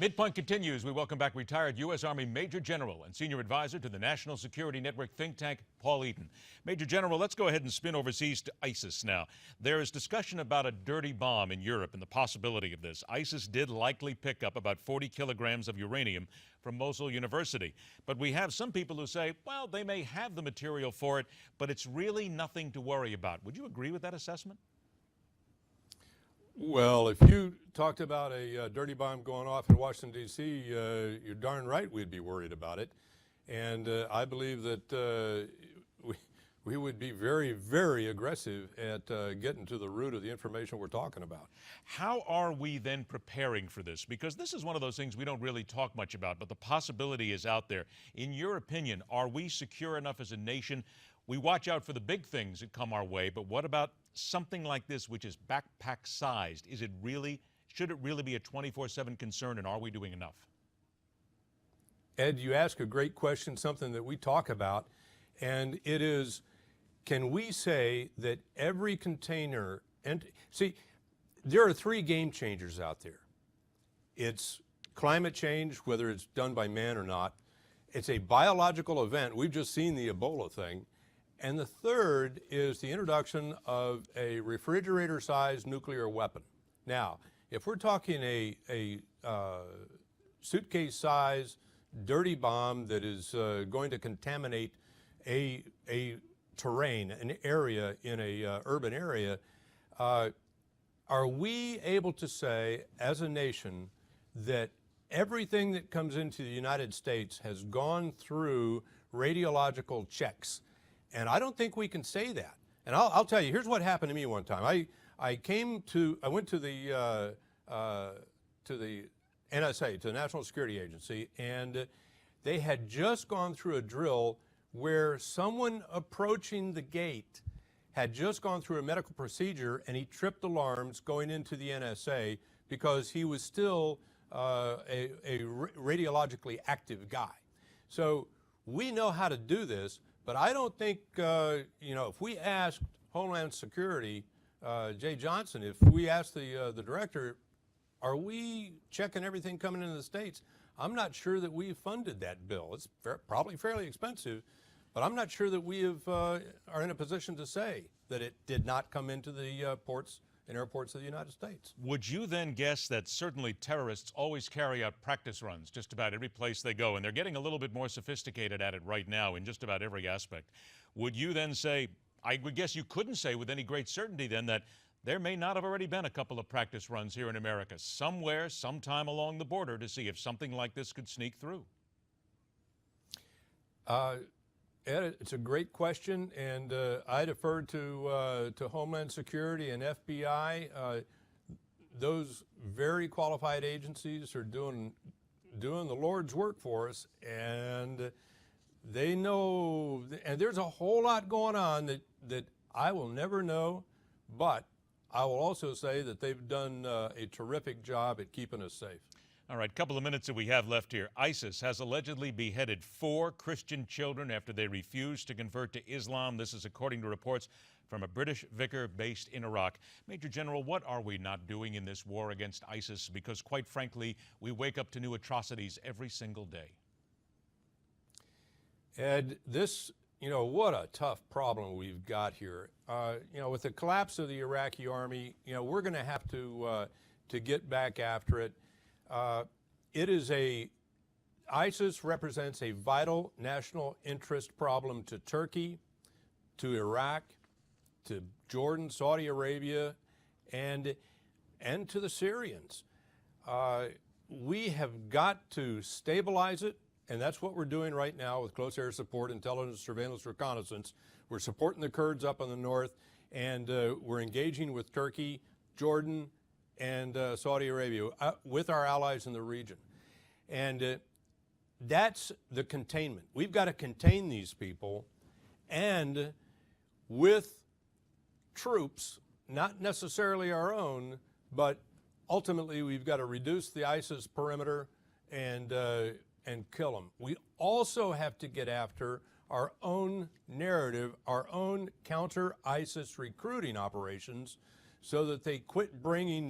MidPoint continues. We welcome back retired U.S. Army Major General and Senior Advisor to the National Security Network think tank, Paul Eaton. Major General, let's go ahead and spin overseas to ISIS now. There is discussion about a dirty bomb in Europe and the possibility of this. ISIS did likely pick up about 40 kilograms of uranium from Mosul University. But we have some people who say, well, they may have the material for it, but it's really nothing to worry about. Would you agree with that assessment? Well, if you talked about a dirty bomb going off in Washington, D.C., you're darn right we'd be worried about it. And I believe that we would be very, very aggressive at getting to the root of the information we're talking about. How are we then preparing for this? Because this is one of those things we don't really talk much about, but the possibility is out there. In your opinion, are we secure enough as a nation? We watch out for the big things that come our way, but what about something like this, which is backpack-sized? Should it really be a 24/7 concern, and are we doing enough? Ed, you ask a great question, something that we talk about, and it is, can we say that every container, and see, there are three game changers out there. It's climate change, whether it's done by man or not. It's a biological event. We've just seen the Ebola thing. And the third is the introduction of a refrigerator-sized nuclear weapon. Now, if we're talking a suitcase-sized dirty bomb that is going to contaminate a terrain, an area in a urban area, are we able to say as a nation that everything that comes into the United States has gone through radiological checks? And I don't think we can say that. And I'll tell you, here's what happened to me one time. I went to the NSA, to the National Security Agency, and they had just gone through a drill where someone approaching the gate had just gone through a medical procedure, and he tripped alarms going into the NSA because he was still a radiologically active guy. So we know how to do this. But I don't think, if we asked Homeland Security, Jay Johnson, if we asked the director, are we checking everything coming into the States? I'm not sure that we funded that bill. It's probably fairly expensive, but I'm not sure that we are in a position to say that it did not come into the ports and airports of the United States. Would you then guess that certainly terrorists always carry out practice runs just about every place they go, and they're getting a little bit more sophisticated at it right now in just about every aspect? Would you then say, I would guess you couldn't say with any great certainty then that there may not have already been a couple of practice runs here in America, somewhere, sometime along the border, to see if something like this could sneak through? Ed, it's a great question, and I defer to Homeland Security and FBI. Those very qualified agencies are doing the Lord's work for us, and they know. And there's a whole lot going on that I will never know, but I will also say that they've done a terrific job at keeping us safe. All right, couple of minutes that we have left here. ISIS has allegedly beheaded 4 Christian children after they refused to convert to Islam. This is according to reports from a British vicar based in Iraq. Major General, what are we not doing in this war against ISIS? Because quite frankly, we wake up to new atrocities every single day. Ed, this, what a tough problem we've got here. With the collapse of the Iraqi army, we're going to have to get back after it. ISIS represents a vital national interest problem to Turkey, to Iraq, to Jordan, Saudi Arabia, and to the Syrians. We have got to stabilize it, and that's what we're doing right now with close air support, intelligence, surveillance, reconnaissance. We're supporting the Kurds up in the north, and we're engaging with Turkey, Jordan, and Saudi Arabia with our allies in the region. And that's the containment. We've got to contain these people, and with troops, not necessarily our own, but ultimately we've got to reduce the ISIS perimeter and kill them. We also have to get after our own narrative, our own counter-ISIS recruiting operations, so that they quit bringing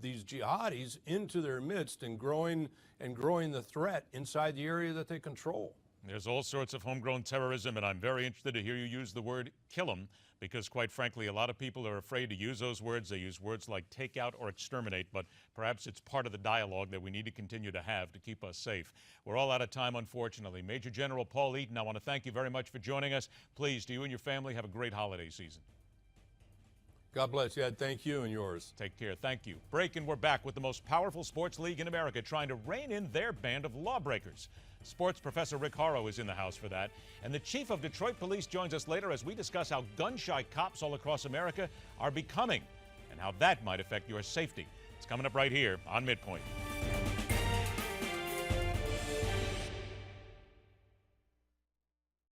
these jihadis into their midst and growing the threat inside the area that they control. There's all sorts of homegrown terrorism, and I'm very interested to hear you use the word kill them, because quite frankly, a lot of people are afraid to use those words. They use words like take out or exterminate, but perhaps it's part of the dialogue that we need to continue to have to keep us safe. We're all out of time, unfortunately. Major General Paul Eaton, I want to thank you very much for joining us. Please, to you and your family, have a great holiday season. God bless you, Ed. Thank you and yours. Take care. Thank you. Break, and we're back with the most powerful sports league in America trying to rein in their band of lawbreakers. Sports professor Rick Horrow is in the house for that. And the chief of Detroit Police joins us later as we discuss how gun-shy cops all across America are becoming and how that might affect your safety. It's coming up right here on MidPoint.